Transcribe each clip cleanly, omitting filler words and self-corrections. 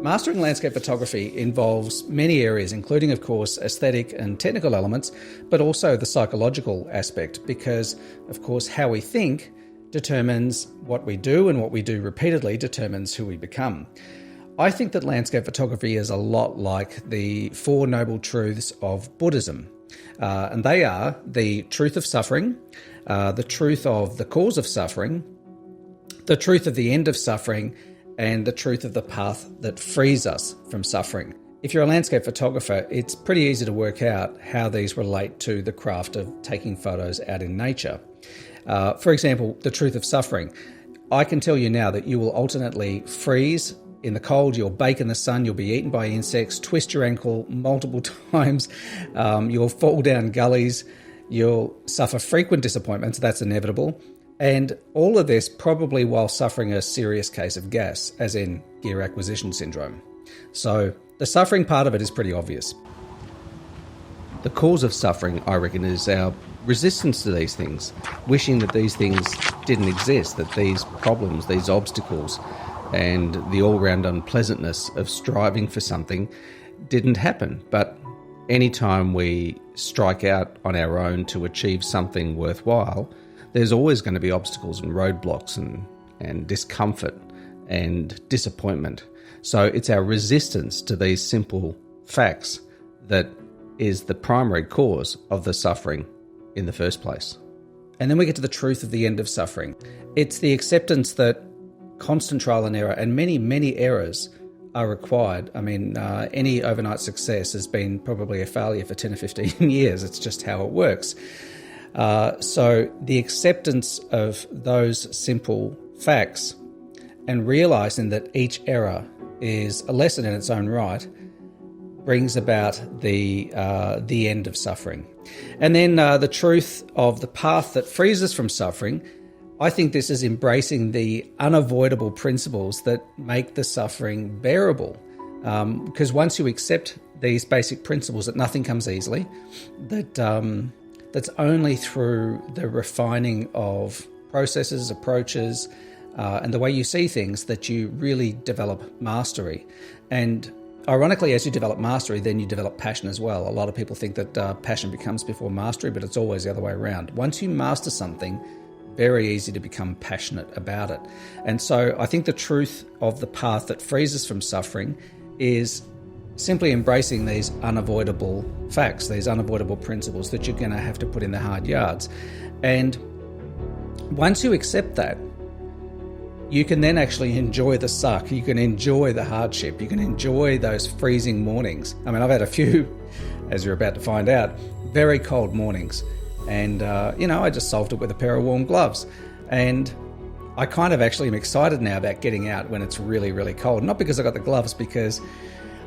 Mastering landscape photography involves many areas, including, of course, aesthetic and technical elements, but also the psychological aspect, because, of course, how we think determines what we do, and what we do repeatedly determines who we become. I think that landscape photography is a lot like the Four Noble Truths of Buddhism. And they are the truth of suffering, the truth of the cause of suffering, the truth of the end of suffering, and the truth of the path that frees us from suffering. If you're a landscape photographer, it's pretty easy to work out how these relate to the craft of taking photos out in nature. For example, the truth of suffering. I can tell you now that you will alternately freeze in the cold, you'll bake in the sun, you'll be eaten by insects, twist your ankle multiple times, you'll fall down gullies, you'll suffer frequent disappointments, that's inevitable. And all of this probably while suffering a serious case of gas, as in gear acquisition syndrome. So the suffering part of it is pretty obvious. The cause of suffering, I reckon, is our resistance to these things, wishing that these things didn't exist, that these problems, these obstacles, and the all-round unpleasantness of striving for something didn't happen. But anytime we strike out on our own to achieve something worthwhile, there's always going to be obstacles and roadblocks and discomfort and disappointment. So it's our resistance to these simple facts that is the primary cause of the suffering in the first place. And then we get to the truth of the end of suffering. It's the acceptance that constant trial and error, and many, many errors are required. I mean, any overnight success has been probably a failure for 10 or 15 years. It's just how it works. So the acceptance of those simple facts and realizing that each error is a lesson in its own right brings about the end of suffering. And then the truth of the path that frees us from suffering. I think this is embracing the unavoidable principles that make the suffering bearable. Because once you accept these basic principles, that nothing comes easily, that's only through the refining of processes, approaches, and the way you see things that you really develop mastery. And ironically, as you develop mastery, then you develop passion as well. A lot of people think that passion becomes before mastery, but it's always the other way around. Once you master something, very easy to become passionate about it. And so I think the truth of the path that frees us from suffering is simply embracing these unavoidable facts, these unavoidable principles that you're going to have to put in the hard yards. And once you accept that, you can then actually enjoy the suck. You can enjoy the hardship. You can enjoy those freezing mornings. I mean, I've had a few, as you're about to find out, very cold mornings. And, I just solved it with a pair of warm gloves. And I kind of actually am excited now about getting out when it's really, really cold. Not because I got the gloves, because,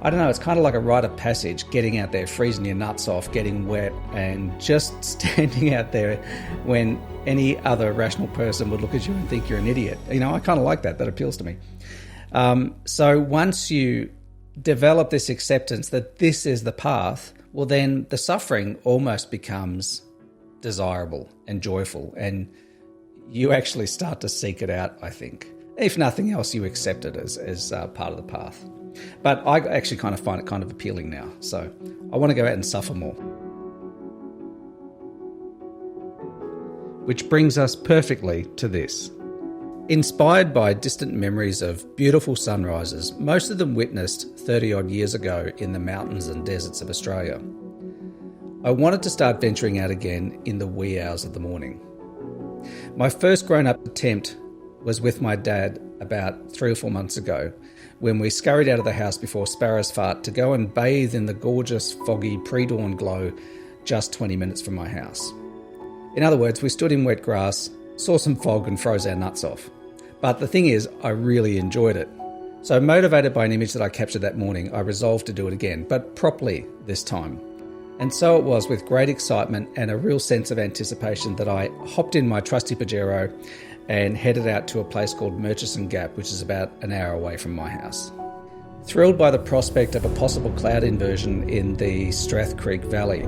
I don't know, it's kind of like a rite of passage, getting out there, freezing your nuts off, getting wet, and just standing out there when any other rational person would look at you and think you're an idiot. I kind of like that. That appeals to me. So once you develop this acceptance that this is the path, well, then the suffering almost becomes desirable and joyful, and you actually start to seek it out, I think. If nothing else, you accept it as part of the path. But I actually kind of find it kind of appealing now, so I want to go out and suffer more. Which brings us perfectly to this. Inspired by distant memories of beautiful sunrises, most of them witnessed 30-odd years ago in the mountains and deserts of Australia, I wanted to start venturing out again in the wee hours of the morning. My first grown-up attempt was with my dad about 3 or 4 months ago, when we scurried out of the house before sparrows fart to go and bathe in the gorgeous, foggy, pre-dawn glow just 20 minutes from my house. In other words, we stood in wet grass, saw some fog and froze our nuts off. But the thing is, I really enjoyed it. So motivated by an image that I captured that morning, I resolved to do it again, but properly this time. And so it was with great excitement and a real sense of anticipation that I hopped in my trusty Pajero and headed out to a place called Murchison Gap, which is about an hour away from my house. Thrilled by the prospect of a possible cloud inversion in the Strath Creek Valley,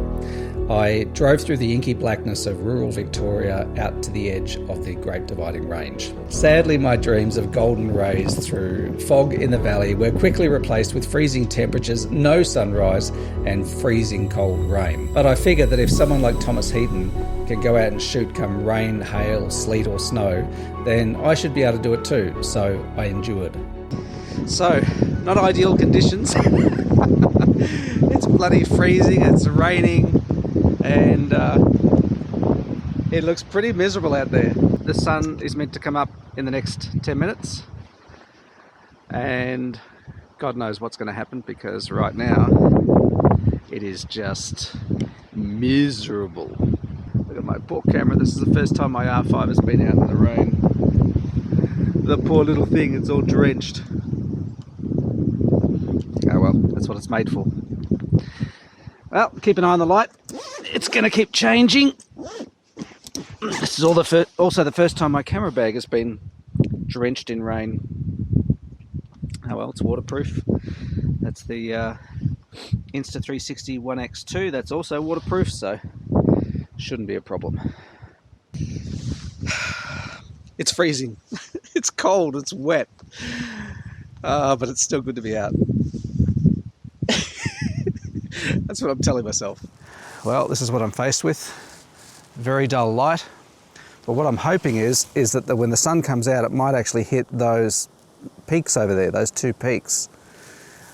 I drove through the inky blackness of rural Victoria out to the edge of the Great Dividing Range. Sadly, my dreams of golden rays through fog in the valley were quickly replaced with freezing temperatures, no sunrise, and freezing cold rain. But I figured that if someone like Thomas Heaton can go out and shoot come rain, hail, sleet or snow, then I should be able to do it too, so I endured. So, not ideal conditions. It's bloody freezing, it's raining, and it looks pretty miserable out there. The sun is meant to come up in the next 10 minutes, and God knows what's going to happen, because right now it is just miserable. Look at my poor camera. This is the first time my R5 has been out in the rain. The poor little thing, it's all drenched. Oh well, that's what it's made for. Well, keep an eye on the light. It's going to keep changing. This is also the first time my camera bag has been drenched in rain. Oh well, it's waterproof. That's the Insta360 1X2. That's also waterproof, so shouldn't be a problem. It's freezing. It's cold. It's wet. But it's still good to be out. That's what I'm telling myself. Well, this is what I'm faced with. Very dull light. But what I'm hoping is that when the sun comes out, it might actually hit those peaks over there, those two peaks.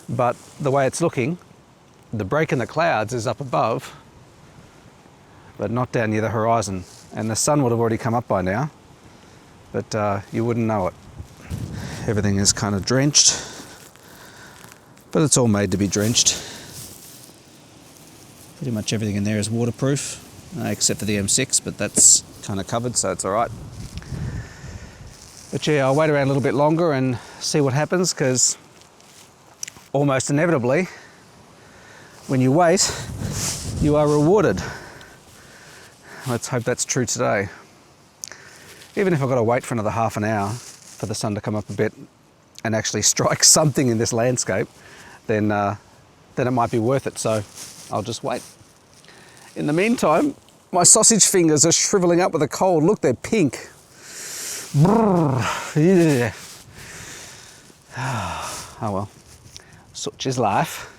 But the way it's looking, the break in the clouds is up above, but not down near the horizon. And the sun would have already come up by now, but you wouldn't know it. Everything is kind of drenched, but it's all made to be drenched. Pretty much everything in there is waterproof, except for the M6, but that's kind of covered, so it's all right. But yeah, I'll wait around a little bit longer and see what happens, because almost inevitably, when you wait, you are rewarded. Let's hope that's true today. Even if I've got to wait for another half an hour for the sun to come up a bit and actually strike something in this landscape, then it might be worth it, so I'll just wait. In the meantime, my sausage fingers are shriveling up with a cold. Look, they're pink. Yeah. Oh well, such is life.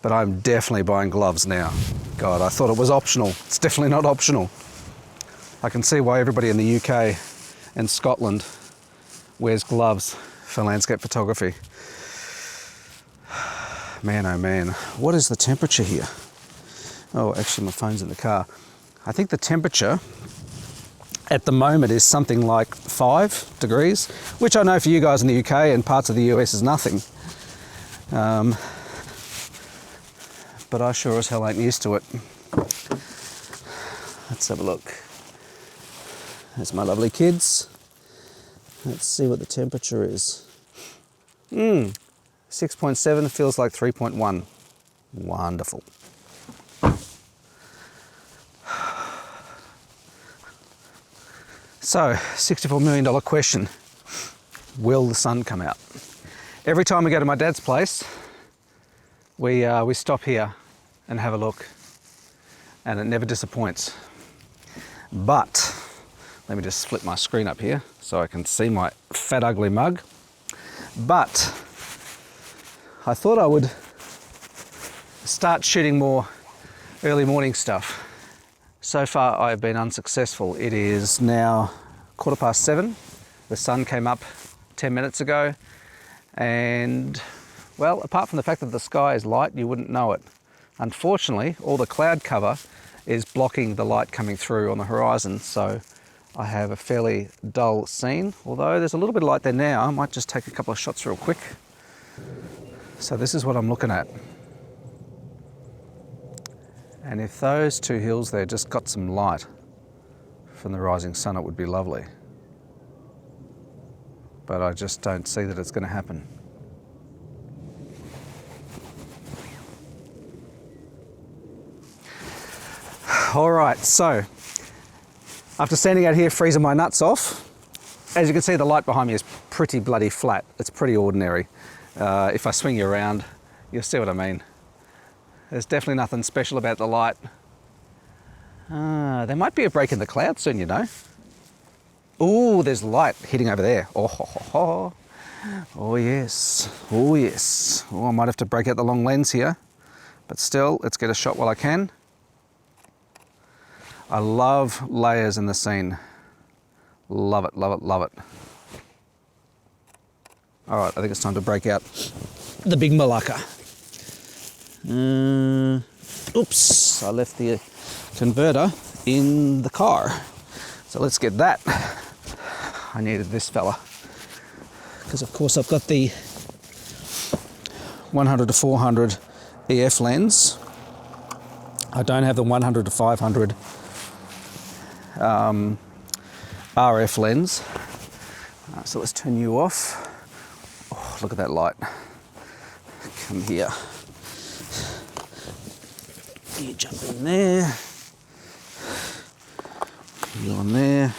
But I'm definitely buying gloves now. God, I thought it was optional. It's definitely not optional. I can see why everybody in the UK and Scotland wears gloves for landscape photography. Man, oh man, what is the temperature here? Oh, actually my phone's in the car. I think the temperature at the moment is something like 5 degrees, which I know for you guys in the UK and parts of the US is nothing. But I sure as hell ain't used to it. Let's have a look. There's my lovely kids. Let's see what the temperature is. 6.7 feels like 3.1. Wonderful. So, $64 million question. Will the sun come out? Every time we go to my dad's place, we stop here and have a look, and it never disappoints. But let me just flip my screen up here so I can see my fat ugly mug. But I thought I would start shooting more early morning stuff. So far I've been unsuccessful. It is now 7:15. The sun came up 10 minutes ago, and well, apart from the fact that the sky is light, you wouldn't know it. Unfortunately, all the cloud cover is blocking the light coming through on the horizon, so I have a fairly dull scene, although there's a little bit of light there now. I might just take a couple of shots real quick. So this is what I'm looking at. And if those two hills there just got some light from the rising sun, it would be lovely. But I just don't see that it's going to happen. All right, so after standing out here freezing my nuts off, as you can see, the light behind me is pretty bloody flat. It's pretty ordinary. If I swing you around, you'll see what I mean. There's definitely nothing special about the light. There might be a break in the cloud soon, you know. Oh, there's light hitting over there. Oh, ho, ho, ho. Oh yes, oh yes. Oh, I might have to break out the long lens here, but still, let's get a shot while I can. I love layers in the scene. Love it, love it, love it. All right, I think it's time to break out the big Malacca. Oops, I left the converter in the car. So let's get that. I needed this fella. Because of course I've got the 100 to 400 EF lens. I don't have the 100 to 500 RF lens. So let's turn you off. Oh, look at that light. Come here. You jump in there. You on there.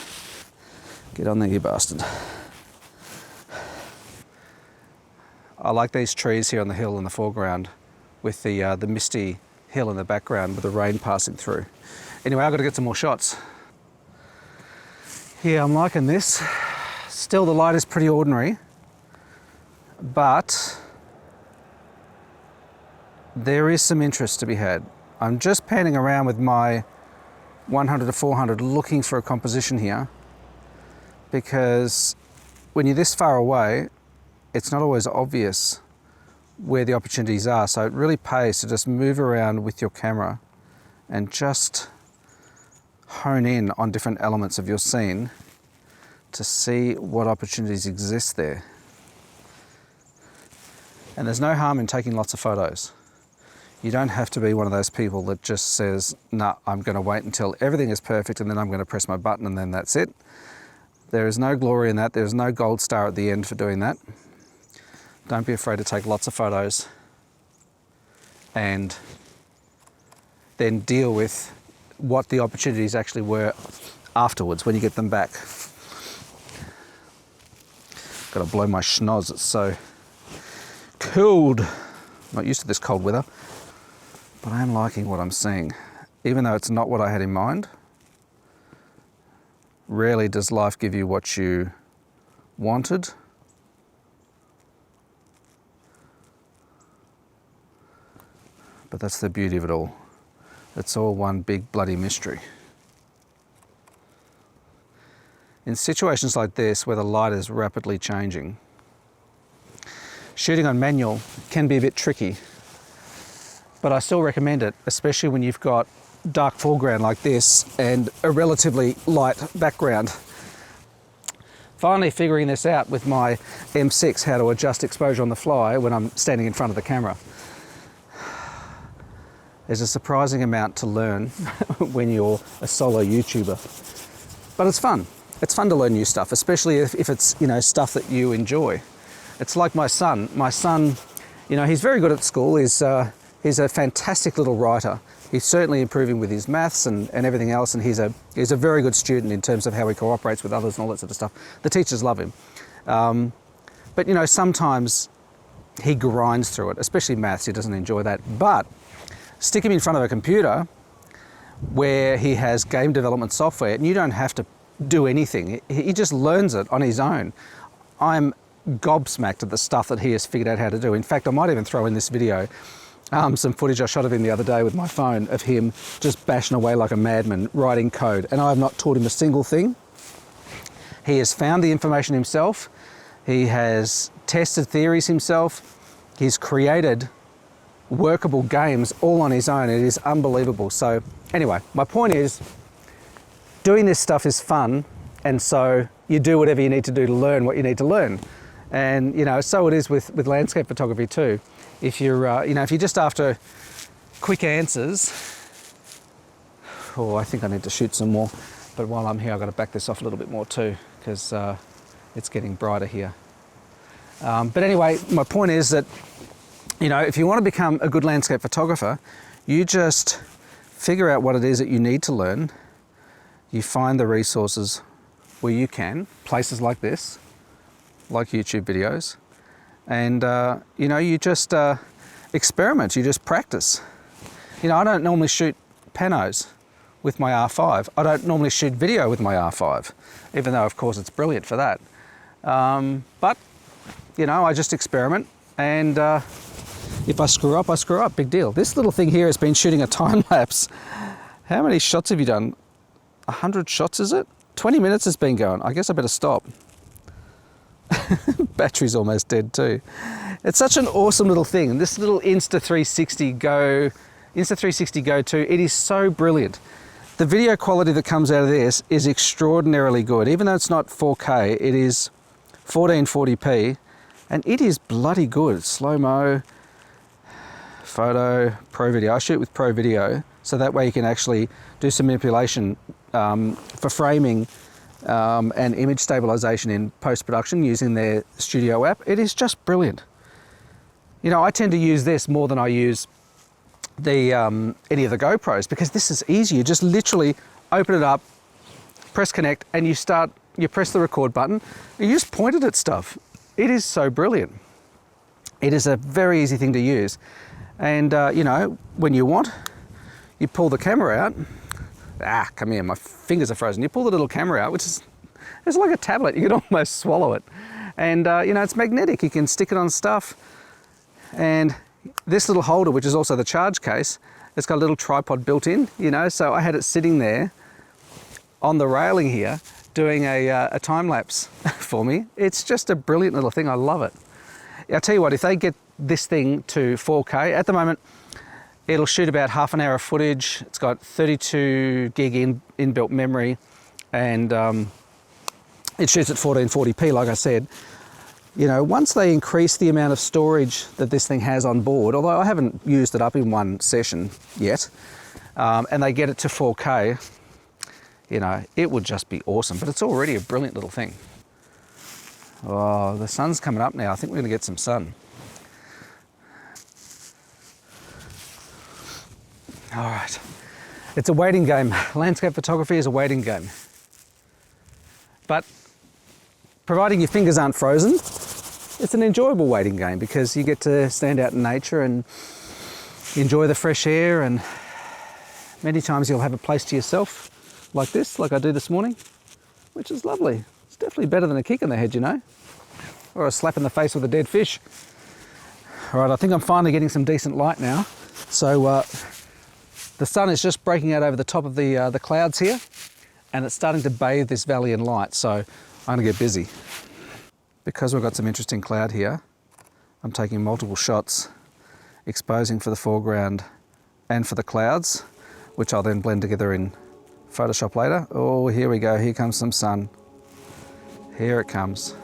Get on there, you bastard. I like these trees here on the hill in the foreground with the misty hill in the background with the rain passing through. Anyway, I've got to get some more shots. Yeah, I'm liking this. Still, the light is pretty ordinary, but there is some interest to be had. I'm just panning around with my 100 to 400 looking for a composition here, because when you're this far away, it's not always obvious where the opportunities are. So it really pays to just move around with your camera and just hone in on different elements of your scene to see what opportunities exist there. And there's no harm in taking lots of photos. You don't have to be one of those people that just says, nah, I'm going to wait until everything is perfect and then I'm going to press my button and then that's it. There is no glory in that. There's no gold star at the end for doing that. Don't be afraid to take lots of photos and then deal with what the opportunities actually were afterwards when you get them back. Got to blow my schnoz, it's so cold. Not used to this cold weather, but I am liking what I'm seeing. Even though it's not what I had in mind, rarely does life give you what you wanted. But that's the beauty of it all. It's all one big bloody mystery. In situations like this, where the light is rapidly changing, shooting on manual can be a bit tricky, but I still recommend it, especially when you've got dark foreground like this and a relatively light background. Finally figuring this out with my M6, how to adjust exposure on the fly when I'm standing in front of the camera. There's a surprising amount to learn when you're a solo YouTuber. But it's fun. It's fun to learn new stuff, especially if it's, you know, stuff that you enjoy. It's like my son. My son, you know, he's very good at school. He's a fantastic little writer. He's certainly improving with his maths and everything else, and he's a very good student in terms of how he cooperates with others and all that sort of stuff. The teachers love him. But, you know, sometimes he grinds through it, especially maths. He doesn't enjoy that. But stick him in front of a computer where he has game development software and you don't have to do anything. He just learns it on his own. I'm gobsmacked at the stuff that he has figured out how to do. In fact, I might even throw in this video some footage I shot of him the other day with my phone of him just bashing away like a madman writing code, and I have not taught him a single thing. He has found the information himself. He has tested theories himself. He's created workable games all on his own. It is unbelievable. So anyway, my point is, doing this stuff is fun, and so you do whatever you need to do to learn what you need to learn. And you know, so it is with landscape photography too. If you're you know, if you're just after quick answers, I think I need to shoot some more, but while I'm here I've got to back this off a little bit more too, because it's getting brighter here. But anyway, my point is that, you know, if you want to become a good landscape photographer, you just figure out what it is that you need to learn. You find the resources where you can, places like this, like YouTube videos, And, you know, you just experiment, you just practice. You know, I don't normally shoot panos with my R5. I don't normally shoot video with my R5, even though, of course, it's brilliant for that. But, you know, I just experiment, and if I screw up, I screw up, big deal. This little thing here has been shooting a time lapse. How many shots have you done? 100 shots, is it? 20 minutes has been going. I guess I better stop. Battery's almost dead too. It's such an awesome little thing. And this little Insta360 Go 2, it is so brilliant. The video quality that comes out of this is extraordinarily good. Even though it's not 4K, it is 1440p, and it is bloody good. Slow-mo, photo, pro video. I shoot with pro video, so that way you can actually do some manipulation for framing and image stabilization in post-production using their studio app. It is just brilliant. You know, I tend to use this more than I use the any of the GoPros, because this is easy. You just literally open it up, press connect, and you press the record button, and you just point it at stuff. It is so brilliant. It is a very easy thing to use. And you know, when you want, you pull the camera out. Come here, my fingers are frozen. You pull the little camera out, which is, it's like a tablet. You can almost swallow it. And you know, it's magnetic. You can stick it on stuff. And this little holder, which is also the charge case, it's got a little tripod built in, you know, so I had it sitting there on the railing here doing a time lapse for me. It's just a brilliant little thing. I love it. I'll tell you what, if they get this thing to 4K, at the moment, it'll shoot about half an hour of footage. It's got 32 gig inbuilt memory, and it shoots at 1440p, like I said. You know, once they increase the amount of storage that this thing has on board, although I haven't used it up in one session yet, and they get it to 4K, you know, it would just be awesome. But it's already a brilliant little thing. Oh, the sun's coming up now. I think we're going to get some sun. All right. It's a waiting game. Landscape photography is a waiting game. But providing your fingers aren't frozen, it's an enjoyable waiting game, because you get to stand out in nature and enjoy the fresh air, and many times you'll have a place to yourself like this, like I do this morning, which is lovely. It's definitely better than a kick in the head, you know, or a slap in the face with a dead fish. All right, I think I'm finally getting some decent light now. So the sun is just breaking out over the top of the clouds here, and it's starting to bathe this valley in light, so I'm gonna get busy. Because we've got some interesting cloud here, I'm taking multiple shots, exposing for the foreground and for the clouds, which I'll then blend together in Photoshop later. Oh, here we go, here comes some sun. Here it comes.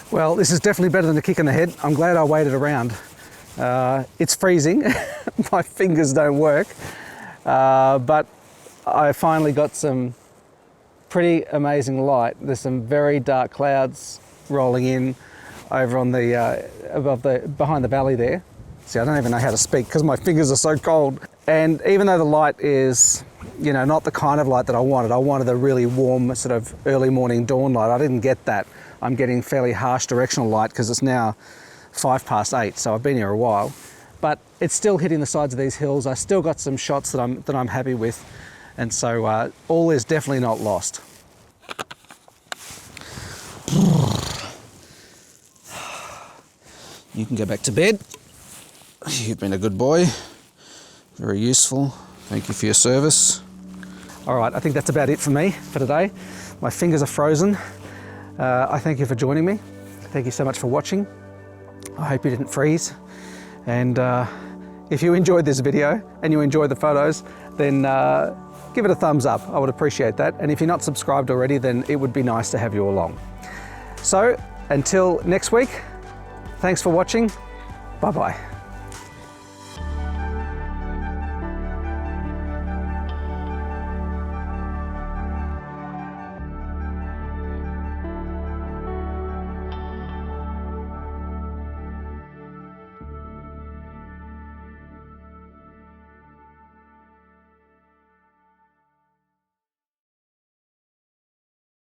Well, this is definitely better than a kick in the head. I'm glad I waited around. It's freezing, my fingers don't work, but I finally got some pretty amazing light. There's some very dark clouds rolling in over on the behind the valley there. See, I don't even know how to speak because my fingers are so cold. And even though the light is, you know, not the kind of light that I wanted a really warm sort of early morning dawn light. I didn't get that. I'm getting fairly harsh directional light because it's now 8:05, so I've been here a while. But it's still hitting the sides of these hills. I still got some shots that I'm happy with, and so all is definitely not lost. You can go back to bed. You've been a good boy. Very useful. Thank you for your service. All right, I think that's about it for me for today. My fingers are frozen. I thank you for joining me. Thank you so much for watching. I hope you didn't freeze. And if you enjoyed this video and you enjoyed the photos, then give it a thumbs up. I would appreciate that. And if you're not subscribed already, then it would be nice to have you along. So until next week, thanks for watching. Bye-bye.